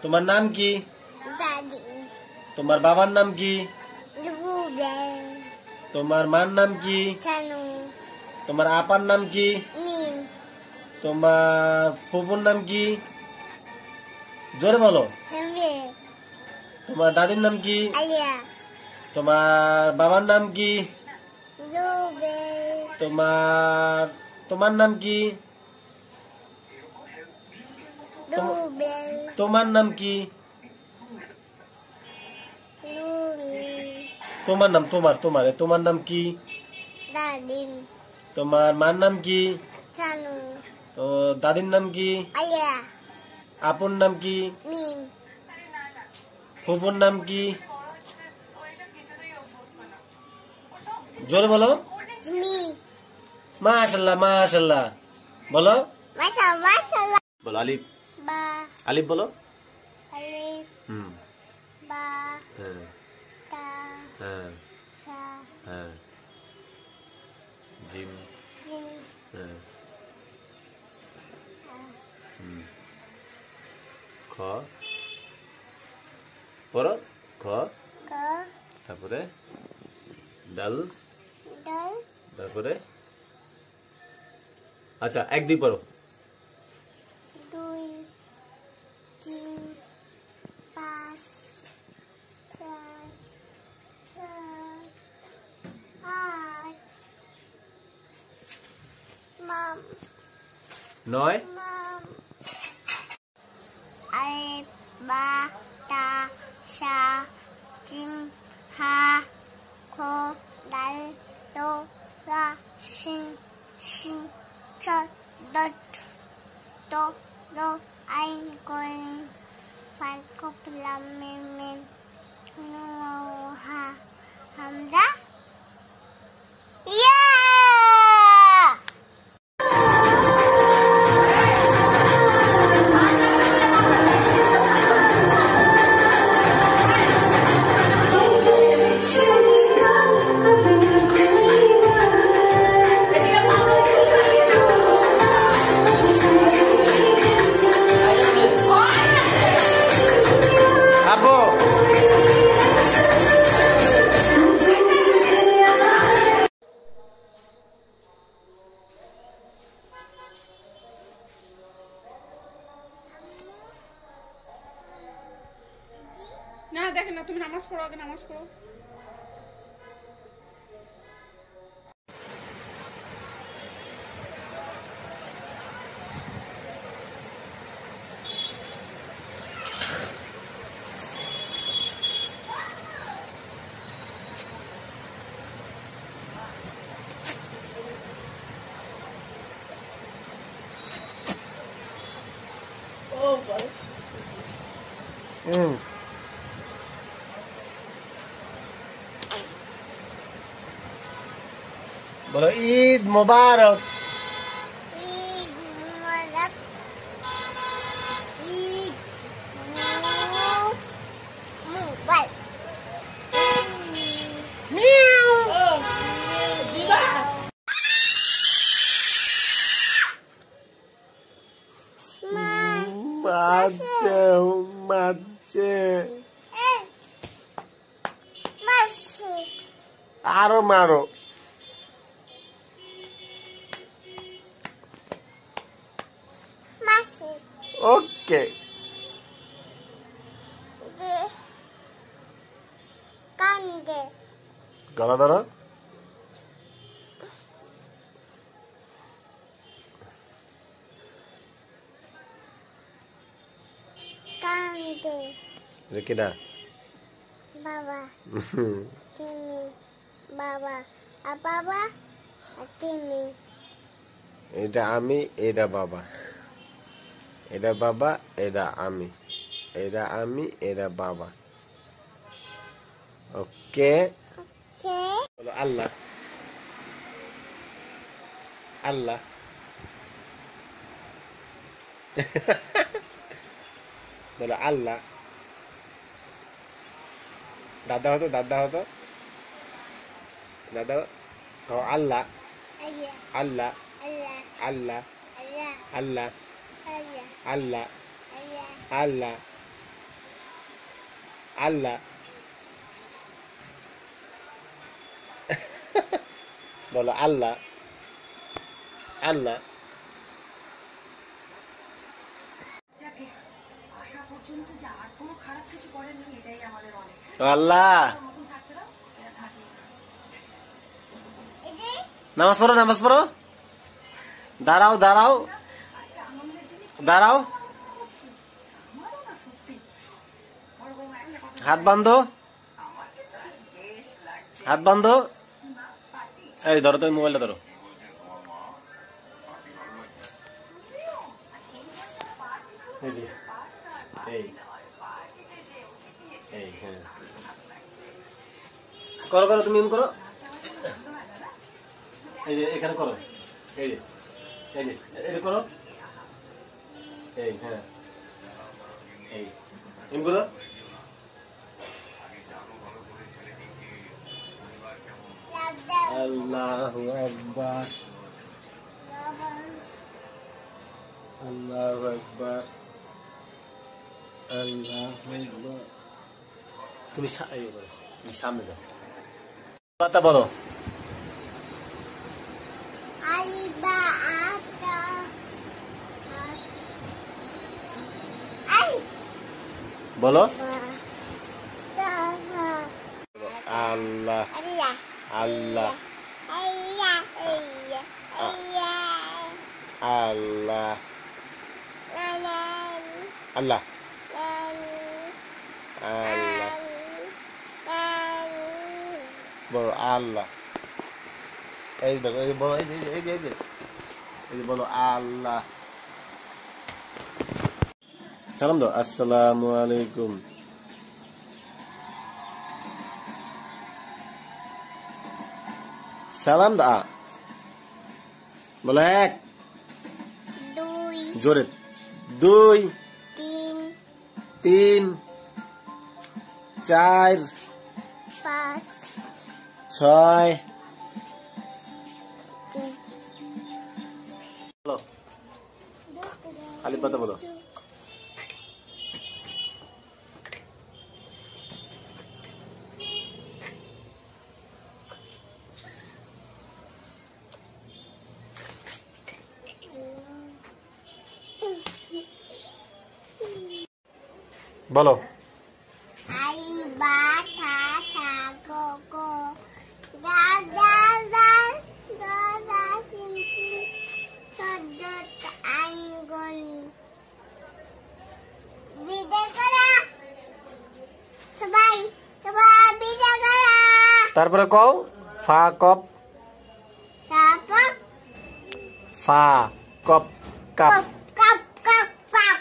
তোমার নাম কি? দাদি। তোমার বাবার নাম কি? রুবেল। তোমার মার নাম কি? সানু। তোমার আপার নাম কি? মিম। তোমার ফুপুর নাম কি? জোরে বলো। হেমে। তোমার দাদির নাম কি? আলিয়া। তোমার বাবার নাম কি? রুবেল। তোমার নাম কি? রুবেল। তোমার নাম কি? তোমার নাম তোমার নাম কি? দাদি। তোমার মার নাম কি? সানু। তো দাদির নাম কি? আলিয়া। আপুর নাম কি? মিম। ফুপুর নাম কি? জোরে বলো। মি। মাশাআল্লাহ মাশাআল্লাহ বলো। মাশাআল্লাহ। বলো আলিফ। বা। আলিফ বলো। আলিফ। বা। হ্যাঁ তা। হ্যাঁ সা। হ্যাঁ জিম। জিম। হ্যাঁ খ পড়ো খ ক। তারপরে ডাল ডাল। তারপরে আচ্ছা 1 2 পড়ো। 2 3 5 6 7 8 মাম 9 মাম আলিফ বা তা সা জিম হা খ দাল তো রা শিন শিন চ দত to do ein koin fan koplam men no ha hamda yeah না দেখেন না, তুমি নামাজ পড়ো, আগে নামাজ পড়ো। ও বল। বলো ঈদ মোবারক। ঈদ মোবারক ঈদ মোবারক মিয়াও দিবা মাছে মাছে মাসি আরো মারো। মাসি ওকে কান্দে গলা ধরো। কান্দে রেকিনা বাবা তুমি বাবা আর বাবা আর তুমি এটা আমি এটা বাবা, এটা বাবা এটা আমি, এটা আমি এটা বাবা। ওকে কে বলো আল্লাহ আল্লাহ বলো আল্লাহ। দাদা হতো দাদা হতো দাদা কও আল্লাহ আল্লাহ আল্লাহ আল্লাহ আল্লাহ আল্লাহ আল্লাহ আল্লাহ আল্লাহ আল্লাহ আল্লাহ আল্লাহ বলো আল্লাহ আল্লাহ আল্লাহ নামাজ পড়ো নামাজ পড়ো দাঁড়াও দাঁড়াও দাঁড়াও হাত বাঁধো হাত বাঁধো এই ধরো তুমি মোবাইলটা ধরো করো করো তুমি করো এই যে এখানে করো এই যে এই যে এটা করো এই হ্যাঁ এই এম করো আল্লাহু আকবার আল্লাহু আকবার আল্লাহু আকবার তুমি সামনে যাও কথা বলো আলিবা আতা বলো আল্লাহ আল্লাহ আল্লাহ আল্লাহ আল্লাহ আল্লাহ আল্লাহ বলো আল্লাহ এই দেখো এই বলো এই যে এই যে এই যে এই যে বলো আল্লাহ সালাম দাও আসসালামু আলাইকুম সালাম দা বলো এক দুই জোরে দুই তিন তিন চার পাঁচ ছয় বলো আলিফ বাতা বলো বলো আলিবা থা থা গো গো দা দা দা দা দা চিন চিন সদ্দত আঙ্গুল বিদায় করা সবাই সবাই বিদায় করা তারপরে কও ফা কপ তারপর ফা কপ কাপ কাপ কাপ কাপ কাপ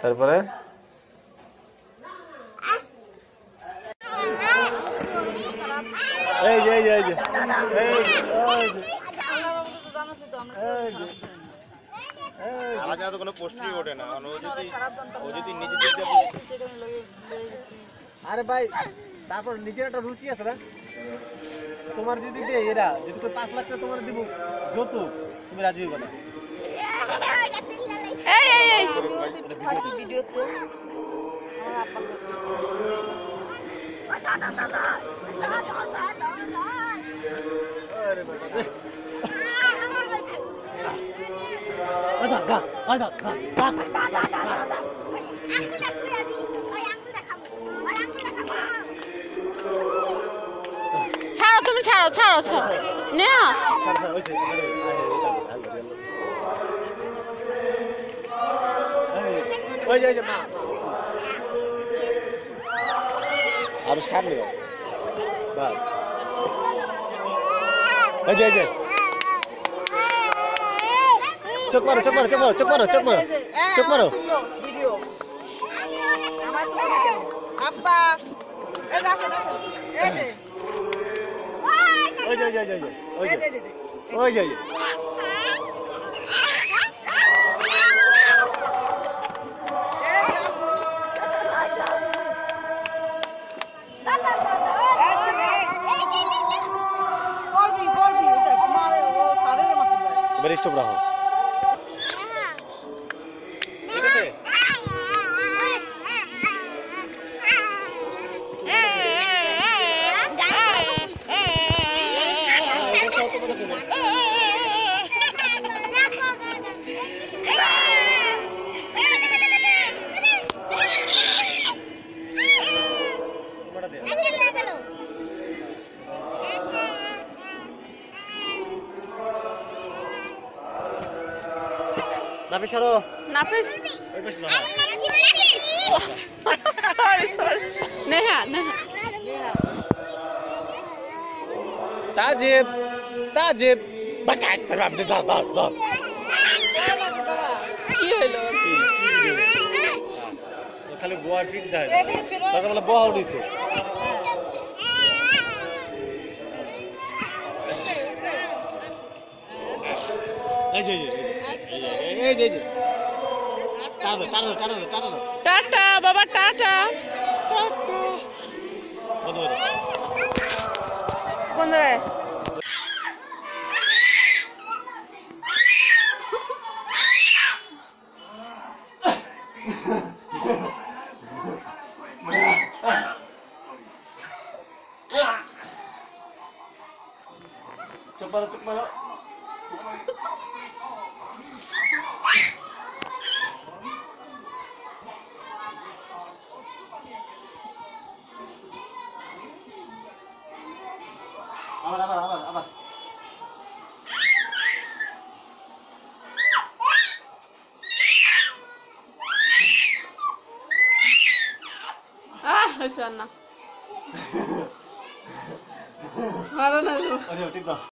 তারপরে এই যে এই যে এই যে এই যে আলাদা তো কোনো পোস্টই ওঠে না ও যদি নিজে দিক আরে ভাই তারপর নিজের একটা রুচি আছে না তোমার যদি দে এরা যদি 5 লাখ টাকা তোমার দিব যৌতুক তুমি রাজি হবে না এই এই এই ভিডিও তো আরে বাবা আদা গা আদা ছাড়ো তুমি ছাড়ো ছাড়ো ছাড়ো নেহা ওই যে মা আর সামনে বাস এই যে চোখ মারো চোখ মারো চোখ মারো চোখ মারো চোখ মারো চোখ মারো ভিডিও আমার তো না কেন আব্বা এই আসো আসো এই যে ওই যে ওই যে ওই যে এবার স্টপ রাখো ঠিক আছে নাফিস সরো নাফিস ওই পাশে দাও সরি নেহা নেহা তাজিব তাজিব বাকাত বাবা কি হইলো খালি গোয়ার ফিট দেয় এদিকে ফিরো তারপর বলে বহা উঠিছে এই যে এই যে tata tata tata tata tata বাবা টাটা বন্ধ করো কোন জায়গায় চুপ মারো চুপ মারো আবার আবার আবার আবার হইছে না মারো না আরে ঠিক দাও